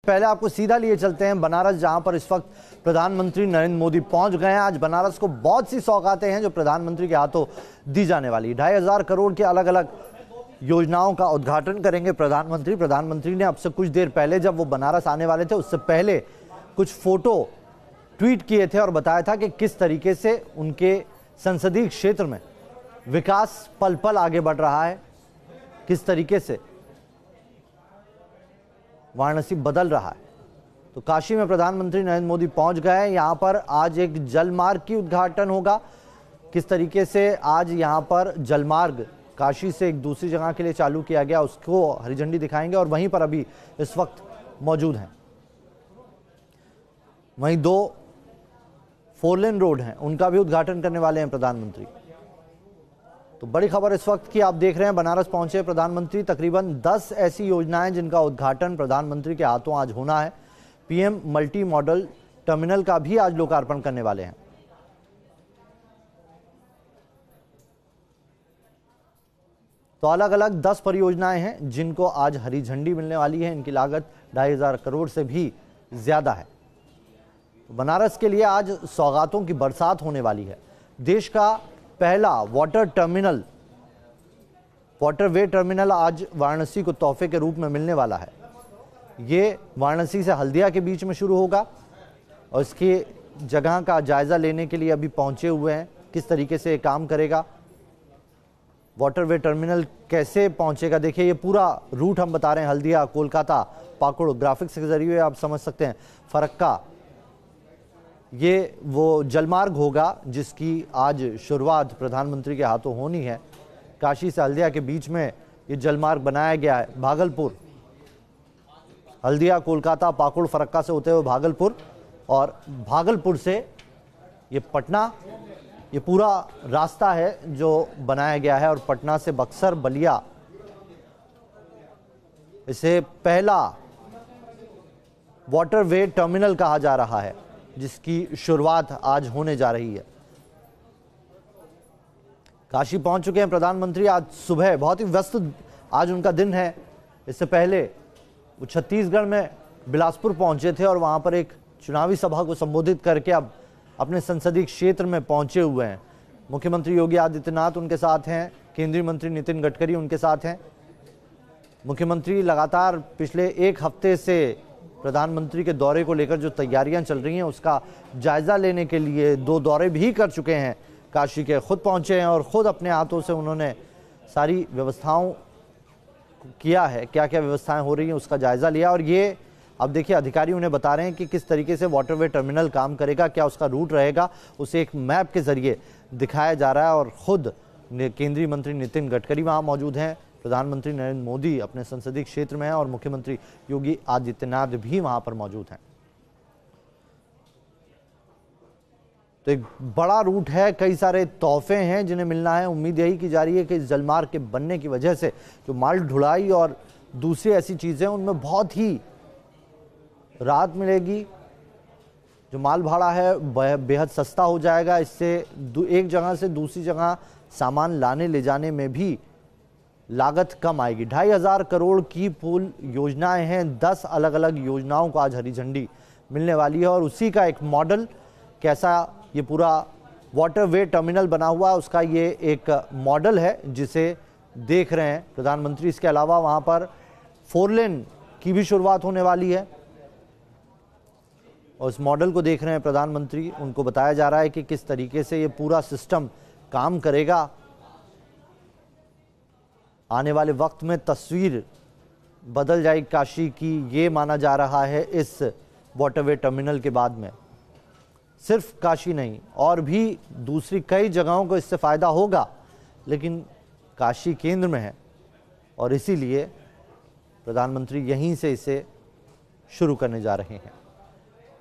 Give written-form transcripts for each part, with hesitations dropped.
पहले आपको सीधा लिए चलते हैं बनारस, जहां पर इस वक्त प्रधानमंत्री नरेंद्र मोदी पहुंच गए हैं। आज बनारस को बहुत सी सौगातें हैं जो प्रधानमंत्री के हाथों दी जाने वाली। 2,500 करोड़ के अलग अलग योजनाओं का उद्घाटन करेंगे प्रधानमंत्री। प्रधानमंत्री ने अब से कुछ देर पहले, जब वो बनारस आने वाले थे, उससे पहले कुछ फोटो ट्वीट किए थे और बताया था कि किस तरीके से उनके संसदीय क्षेत्र में विकास पल पल आगे बढ़ रहा है, किस तरीके से वाराणसी बदल रहा है। तो काशी में प्रधानमंत्री नरेंद्र मोदी पहुंच गए हैं। यहां पर आज एक जलमार्ग की उद्घाटन होगा। किस तरीके से आज यहां पर जलमार्ग काशी से एक दूसरी जगह के लिए चालू किया गया, उसको हरी झंडी दिखाएंगे। और वहीं पर अभी इस वक्त मौजूद हैं, वहीं 2 4 लेन रोड हैं, उनका भी उद्घाटन करने वाले हैं प्रधानमंत्री। तो बड़ी खबर इस वक्त की आप देख रहे हैं, बनारस पहुंचे प्रधानमंत्री। तकरीबन 10 ऐसी योजनाएं जिनका उद्घाटन प्रधानमंत्री के हाथों आज होना है। पीएम मल्टी मॉडल टर्मिनल का भी आज लोकार्पण करने वाले हैं। तो अलग अलग 10 परियोजनाएं हैं जिनको आज हरी झंडी मिलने वाली है। इनकी लागत 2,500 करोड़ से भी ज्यादा है। तो बनारस के लिए आज सौगातों की बरसात होने वाली है। देश का पहला वाटरवे टर्मिनल आज वाराणसी को तोहफे के रूप में मिलने वाला है। ये वाराणसी से हल्दिया के बीच में शुरू होगा और इसकी जगह का जायजा लेने के लिए अभी पहुंचे हुए हैं। किस तरीके से ये काम करेगा, वाटरवे टर्मिनल कैसे पहुंचेगा, देखिए ये पूरा रूट हम बता रहे हैं। हल्दिया, कोलकाता, पाकुड़, ग्राफिक्स के जरिए आप समझ सकते हैं। फरक्का, ये वो जलमार्ग होगा जिसकी आज शुरुआत प्रधानमंत्री के हाथों होनी है। काशी से हल्दिया के बीच में ये जलमार्ग बनाया गया है। भागलपुर, हल्दिया, कोलकाता, पाकुड़, फरक्का से होते हुए भागलपुर, और भागलपुर से ये पटना, ये पूरा रास्ता है जो बनाया गया है। और पटना से बक्सर, बलिया, इसे पहला वाटरवे टर्मिनल कहा जा रहा है जिसकी शुरुआत आज होने जा रही है। काशी पहुंच चुके हैं प्रधानमंत्री आज सुबह। बहुत ही व्यस्त आज उनका दिन है। इससे पहले वो छत्तीसगढ़ में बिलासपुर पहुंचे थे और वहां पर एक चुनावी सभा को संबोधित करके अब अपने संसदीय क्षेत्र में पहुंचे हुए हैं। मुख्यमंत्री योगी आदित्यनाथ उनके साथ हैं, केंद्रीय मंत्री नितिन गडकरी उनके साथ हैं। मुख्यमंत्री लगातार पिछले 1 हफ्ते से प्रधानमंत्री के दौरे को लेकर जो तैयारियां चल रही हैं उसका जायजा लेने के लिए 2 दौरे भी कर चुके हैं काशी के। खुद पहुंचे हैं और खुद अपने हाथों से उन्होंने सारी व्यवस्थाओं किया है, क्या क्या व्यवस्थाएं हो रही हैं उसका जायजा लिया। और ये अब देखिए अधिकारी उन्हें बता रहे हैं कि किस तरीके से वाटरवे टर्मिनल काम करेगा, क्या उसका रूट रहेगा, उसे एक मैप के जरिए दिखाया जा रहा है। और खुद केंद्रीय मंत्री नितिन गडकरी वहाँ मौजूद हैं, प्रधानमंत्री नरेंद्र मोदी अपने संसदीय क्षेत्र में हैं और मुख्यमंत्री योगी आदित्यनाथ भी वहां पर मौजूद हैं। तो एक बड़ा रूट है, कई सारे तोहफे हैं जिन्हें मिलना है। उम्मीद यही की जा रही है कि इस जलमार्ग के बनने की वजह से जो माल ढुलाई और दूसरी ऐसी चीजें उनमें बहुत ही राहत मिलेगी। जो माल भाड़ा है बेहद सस्ता हो जाएगा। इससे एक जगह से दूसरी जगह सामान लाने ले जाने में भी लागत कम आएगी। 2,500 करोड़ की पुल योजनाएं हैं। 10 अलग अलग योजनाओं को आज हरी झंडी मिलने वाली है और उसी का एक मॉडल, कैसा ये पूरा वाटरवे टर्मिनल बना हुआ है उसका ये एक मॉडल है जिसे देख रहे हैं प्रधानमंत्री। इसके अलावा वहां पर 4 लेन की भी शुरुआत होने वाली है और इस मॉडल को देख रहे हैं प्रधानमंत्री। उनको बताया जा रहा है कि किस तरीके से ये पूरा सिस्टम काम करेगा। आने वाले वक्त में तस्वीर बदल जाएगी काशी की, ये माना जा रहा है इस वाटरवे टर्मिनल के बाद में। सिर्फ काशी नहीं और भी दूसरी कई जगहों को इससे फ़ायदा होगा, लेकिन काशी केंद्र में है और इसीलिए प्रधानमंत्री यहीं से इसे शुरू करने जा रहे हैं।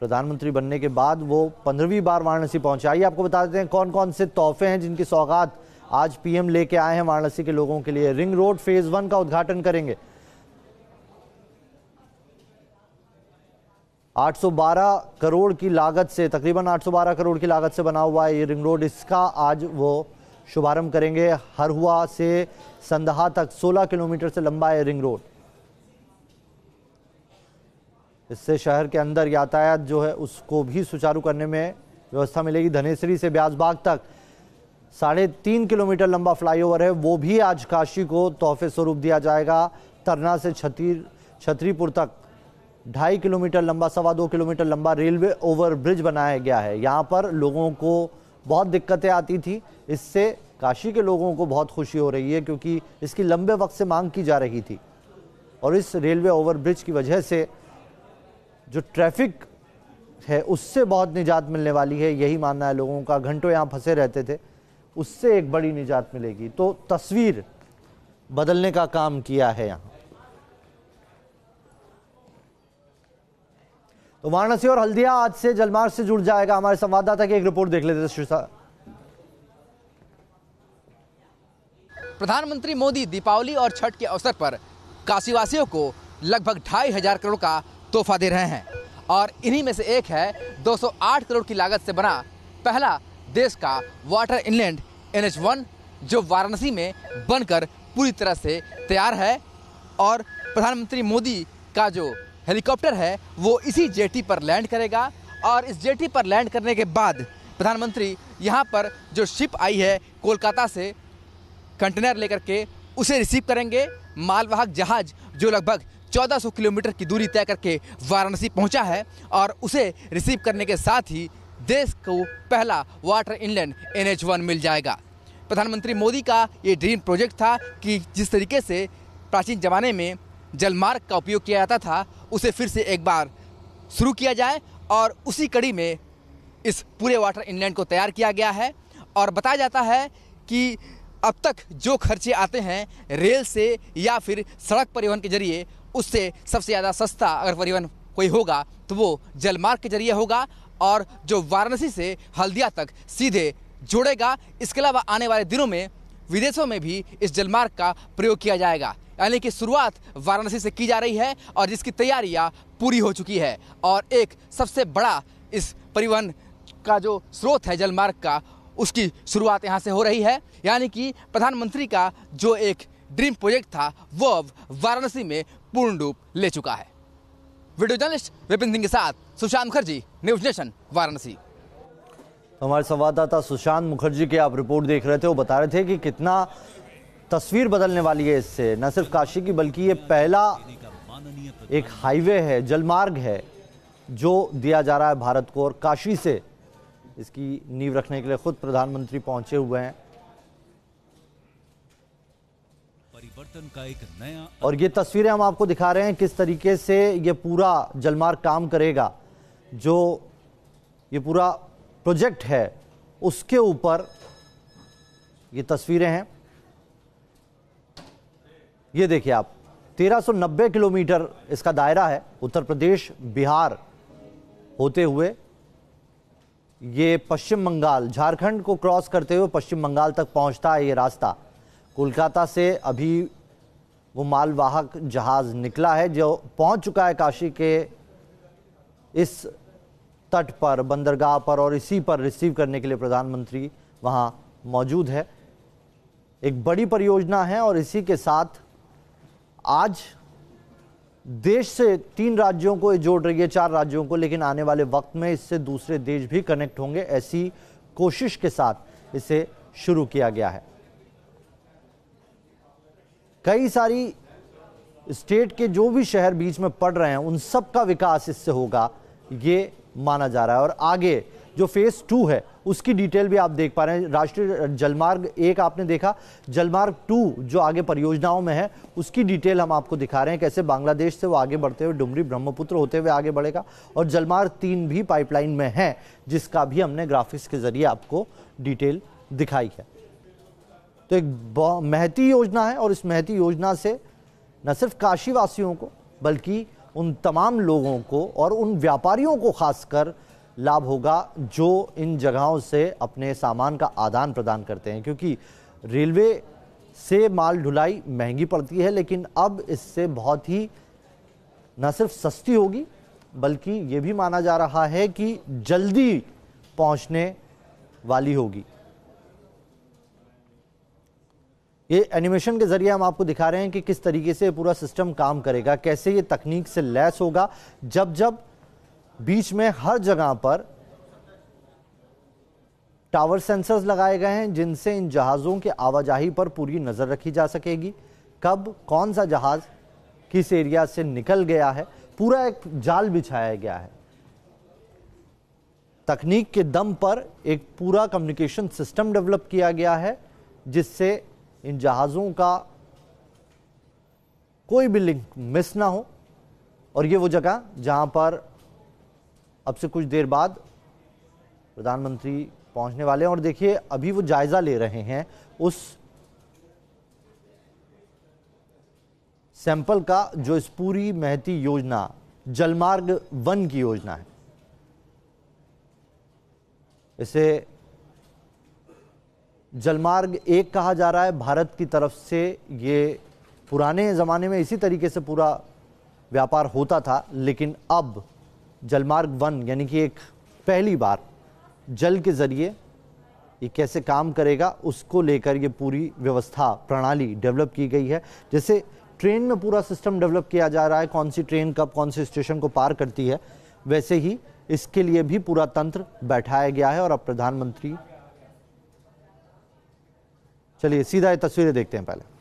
प्रधानमंत्री बनने के बाद वो 15वीं बार वाराणसी पहुंचे। आइए आपको बता देते हैं कौन कौन से तोहफे हैं जिनकी सौगात आज पीएम लेके आए हैं वाराणसी के लोगों के लिए। रिंग रोड फेज 1 का उद्घाटन करेंगे। 812 करोड़ की लागत से, तकरीबन 812 करोड़ की लागत से बना हुआ है ये रिंग रोड। इसका आज वो शुभारंभ करेंगे। हरहुआ से संदहा तक 16 किलोमीटर से लंबा है रिंग रोड। इससे शहर के अंदर यातायात जो है उसको भी सुचारू करने में व्यवस्था मिलेगी। धनेसरी से ब्यासबाग तक 3.5 किलोमीटर लंबा फ्लाईओवर है, वो भी आज काशी को तोहफे स्वरूप दिया जाएगा। तरना से छतरीपुर तक 2.5 किलोमीटर लंबा, 2.25 किलोमीटर लंबा रेलवे ओवरब्रिज बनाया गया है। यहाँ पर लोगों को बहुत दिक्कतें आती थी, इससे काशी के लोगों को बहुत खुशी हो रही है क्योंकि इसकी लंबे वक्त से मांग की जा रही थी। और इस रेलवे ओवरब्रिज की वजह से जो ट्रैफिक है उससे बहुत निजात मिलने वाली है, यही मानना है लोगों का। घंटों यहाँ फंसे रहते थे, उससे एक बड़ी निजात मिलेगी। तो तस्वीर बदलने का काम किया है यहाँ। तो वाराणसी और हल्दिया आज से जलमार्ग से जुड़ जाएगा। हमारे संवाददाता की एक रिपोर्ट देख लेते हैं। प्रधानमंत्री मोदी दीपावली और छठ के अवसर पर काशीवासियों को लगभग 2,500 करोड़ का तोहफा दे रहे हैं और इन्हीं में से एक है 208 करोड़ की लागत से बना पहला देश का वाटर इनलैंड NH1, जो वाराणसी में बनकर पूरी तरह से तैयार है। और प्रधानमंत्री मोदी का जो हेलीकॉप्टर है वो इसी जेटी पर लैंड करेगा और इस जेटी पर लैंड करने के बाद प्रधानमंत्री यहाँ पर जो शिप आई है कोलकाता से कंटेनर लेकर के उसे रिसीव करेंगे। मालवाहक जहाज जो लगभग 1400 किलोमीटर की दूरी तय करके वाराणसी पहुंचा है और उसे रिसीव करने के साथ ही देश को पहला वाटर इनलैंड NH1 मिल जाएगा। प्रधानमंत्री मोदी का ये ड्रीम प्रोजेक्ट था कि जिस तरीके से प्राचीन ज़माने में जलमार्ग का उपयोग किया जाता था उसे फिर से एक बार शुरू किया जाए और उसी कड़ी में इस पूरे वाटर इनलैंड को तैयार किया गया है। और बताया जाता है कि अब तक जो खर्चे आते हैं रेल से या फिर सड़क परिवहन के जरिए, उससे सबसे ज़्यादा सस्ता अगर परिवहन कोई होगा तो वो जलमार्ग के जरिए होगा और जो वाराणसी से हल्दिया तक सीधे जोड़ेगा। इसके अलावा आने वाले दिनों में विदेशों में भी इस जलमार्ग का प्रयोग किया जाएगा, यानी कि शुरुआत वाराणसी से की जा रही है और जिसकी तैयारियां पूरी हो चुकी है। और एक सबसे बड़ा इस परिवहन का जो स्रोत है जलमार्ग का, उसकी शुरुआत यहाँ से हो रही है, यानी कि प्रधानमंत्री का जो एक ड्रीम प्रोजेक्ट था वो अब वाराणसी में पूर्ण रूप ले चुका है। वीडियो जर्नलिस्ट विपिन सिंह के साथ सुशांत मुखर्जी, न्यूज नेशन, वाराणसी। हमारे संवाददाता सुशांत मुखर्जी की आप रिपोर्ट देख रहे थे, वो बता रहे थे कि कितना तस्वीर बदलने वाली है इससे, न सिर्फ काशी की बल्कि ये पहला एक हाईवे है, जलमार्ग है जो दिया जा रहा है भारत को। और काशी से इसकी नींव रखने के लिए खुद प्रधानमंत्री पहुंचे हुए हैं परिवर्तन का एक नया। और ये तस्वीरें हम आपको दिखा रहे हैं किस तरीके से ये पूरा जलमार्ग काम करेगा। जो ये पूरा प्रोजेक्ट है उसके ऊपर ये तस्वीरें हैं। ये देखिए आप, 1390 किलोमीटर इसका दायरा है। उत्तर प्रदेश, बिहार होते हुए ये पश्चिम बंगाल, झारखंड को क्रॉस करते हुए पश्चिम बंगाल तक पहुंचता है ये रास्ता। कोलकाता से अभी वो मालवाहक जहाज निकला है जो पहुंच चुका है काशी के इस तट पर, बंदरगाह पर, और इसी पर रिसीव करने के लिए प्रधानमंत्री वहां मौजूद है। एक बड़ी परियोजना है और इसी के साथ आज देश से 3 राज्यों को जोड़ रही है, 4 राज्यों को, लेकिन आने वाले वक्त में इससे दूसरे देश भी कनेक्ट होंगे, ऐसी कोशिश के साथ इसे शुरू किया गया है। कई सारी स्टेट के जो भी शहर बीच में पड़ रहे हैं उन सब का विकास इससे होगा, ये माना जा रहा है। और आगे जो फेज 2 है उसकी डिटेल भी आप देख पा रहे हैं। राष्ट्रीय जलमार्ग 1 आपने देखा, जलमार्ग 2 जो आगे परियोजनाओं में है उसकी डिटेल हम आपको दिखा रहे हैं, कैसे बांग्लादेश से वो आगे बढ़ते हुए डुमरी, ब्रह्मपुत्र होते हुए आगे बढ़ेगा। और जलमार्ग 3 भी पाइपलाइन में है, जिसका भी हमने ग्राफिक्स के जरिए आपको डिटेल दिखाई है। तो एक महती योजना है और इस महती योजना से न सिर्फ काशी वासियों को बल्कि उन तमाम लोगों को और उन व्यापारियों को खासकर लाभ होगा जो इन जगहों से अपने सामान का आदान प्रदान करते हैं, क्योंकि रेलवे से माल ढुलाई महंगी पड़ती है, लेकिन अब इससे बहुत ही न सिर्फ सस्ती होगी बल्कि ये भी माना जा रहा है कि जल्दी पहुंचने वाली होगी। ये एनिमेशन के जरिए हम आपको दिखा रहे हैं कि किस तरीके से पूरा सिस्टम काम करेगा, कैसे ये तकनीक से लैस होगा। जब जब बीच में हर जगह पर टावर सेंसर्स लगाए गए हैं जिनसे इन जहाज़ों की आवाजाही पर पूरी नज़र रखी जा सकेगी, कब कौन सा जहाज़ किस एरिया से निकल गया है, पूरा एक जाल बिछाया गया है। तकनीक के दम पर एक पूरा कम्युनिकेशन सिस्टम डेवलप किया गया है जिससे इन जहाज़ों का कोई भी लिंक मिस ना हो। और ये वो जगह जहां पर अब से कुछ देर बाद प्रधानमंत्री पहुंचने वाले हैं। और देखिए अभी वो जायजा ले रहे हैं उस सैंपल का जो इस पूरी महती योजना जलमार्ग 1 की योजना है। इसे जलमार्ग 1 कहा जा रहा है। भारत की तरफ से ये पुराने ज़माने में इसी तरीके से पूरा व्यापार होता था, लेकिन अब जलमार्ग 1 यानी कि एक पहली बार जल के ज़रिए ये कैसे काम करेगा उसको लेकर ये पूरी व्यवस्था प्रणाली डेवलप की गई है। जैसे ट्रेन में पूरा सिस्टम डेवलप किया जा रहा है, कौन सी ट्रेन कब कौन से स्टेशन को पार करती है, वैसे ही इसके लिए भी पूरा तंत्र बैठाया गया है। और अब प्रधानमंत्री, चलिए सीधा ये तस्वीरें देखते हैं पहले।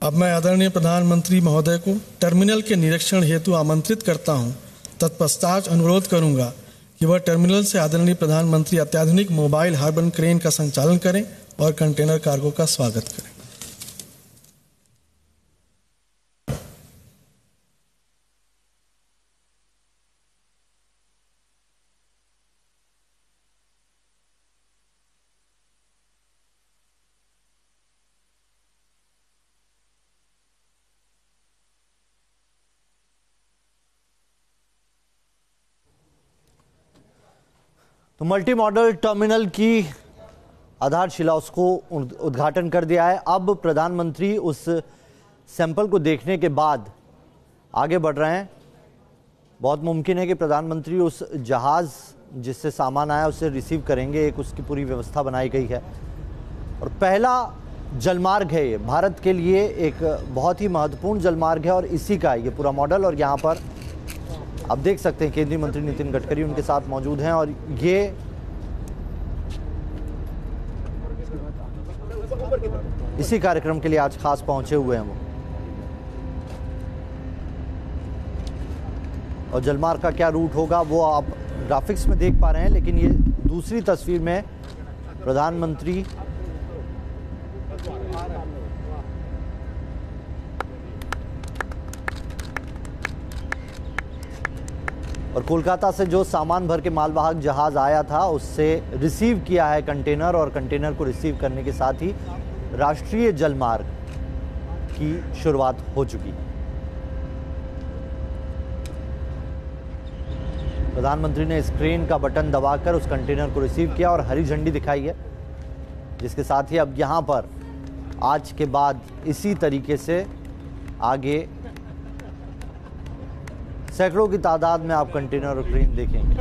अब मैं आदरणीय प्रधानमंत्री महोदय को टर्मिनल के निरीक्षण हेतु आमंत्रित करता हूं। तत्पश्चात अनुरोध करूंगा कि वह टर्मिनल से आदरणीय प्रधानमंत्री अत्याधुनिक मोबाइल हार्बन क्रेन का संचालन करें और कंटेनर कार्गो का स्वागत करें। तो मल्टी मॉडल टर्मिनल की आधारशिला उसको उद्घाटन कर दिया है। अब प्रधानमंत्री उस सैंपल को देखने के बाद आगे बढ़ रहे हैं। बहुत मुमकिन है कि प्रधानमंत्री उस जहाज़ जिससे सामान आया उसे रिसीव करेंगे, एक उसकी पूरी व्यवस्था बनाई गई है। और पहला जलमार्ग है ये, भारत के लिए एक बहुत ही महत्वपूर्ण जलमार्ग है और इसी का ये पूरा मॉडल। और यहाँ पर आप देख सकते हैं केंद्रीय मंत्री नितिन गडकरी उनके साथ मौजूद हैं और ये इसी कार्यक्रम के लिए आज खास पहुंचे हुए हैं वो। और जलमार्ग का क्या रूट होगा वो आप ग्राफिक्स में देख पा रहे हैं, लेकिन ये दूसरी तस्वीर में प्रधानमंत्री और कोलकाता से जो सामान भर के मालवाहक जहाज आया था उससे रिसीव किया है कंटेनर, और कंटेनर को रिसीव करने के साथ ही राष्ट्रीय जलमार्ग की शुरुआत हो चुकी। प्रधानमंत्री ने इस क्रेन का बटन दबाकर उस कंटेनर को रिसीव किया और हरी झंडी दिखाई है, जिसके साथ ही अब यहां पर आज के बाद इसी तरीके से आगे सैकड़ों की तादाद में आप कंटेनर और क्रेन देखेंगे।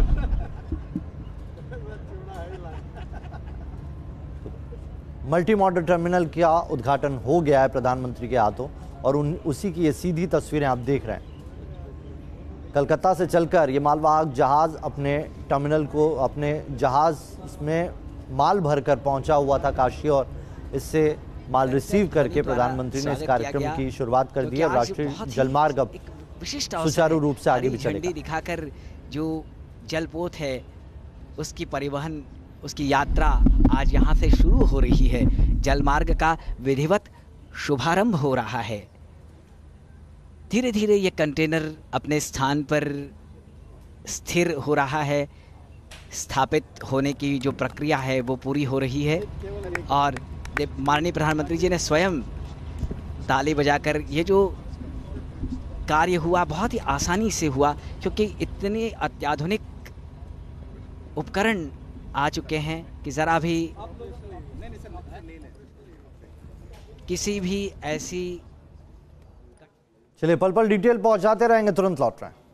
मल्टी मॉडल टर्मिनल का उद्घाटन हो गया है प्रधानमंत्री के हाथों और उसी की ये सीधी तस्वीरें आप देख रहे हैं। कलकत्ता से चलकर ये मालवाहक जहाज अपने टर्मिनल को, अपने जहाज में माल भरकर पहुंचा हुआ था काशी, और इससे माल रिसीव करके प्रधानमंत्री ने इस कार्यक्रम की शुरुआत कर दी है। राष्ट्रीय जलमार्ग अब विशिष्ट सुचारू रूप से आगे भी चलेगा। झंडी दिखाकर जो जलपोत है उसकी परिवहन, उसकी यात्रा आज यहाँ से शुरू हो रही है। जलमार्ग का विधिवत शुभारंभ हो रहा है। धीरे धीरे ये कंटेनर अपने स्थान पर स्थिर हो रहा है। स्थापित होने की जो प्रक्रिया है वो पूरी हो रही है और माननीय प्रधानमंत्री जी ने स्वयं ताली बजाकर ये जो कार्य हुआ बहुत ही आसानी से हुआ, क्योंकि इतने अत्याधुनिक उपकरण आ चुके हैं कि ज़रा भी किसी भी ऐसी चलिए पल पल डिटेल पहुंचाते रहेंगे, तुरंत लौट रहे हैं।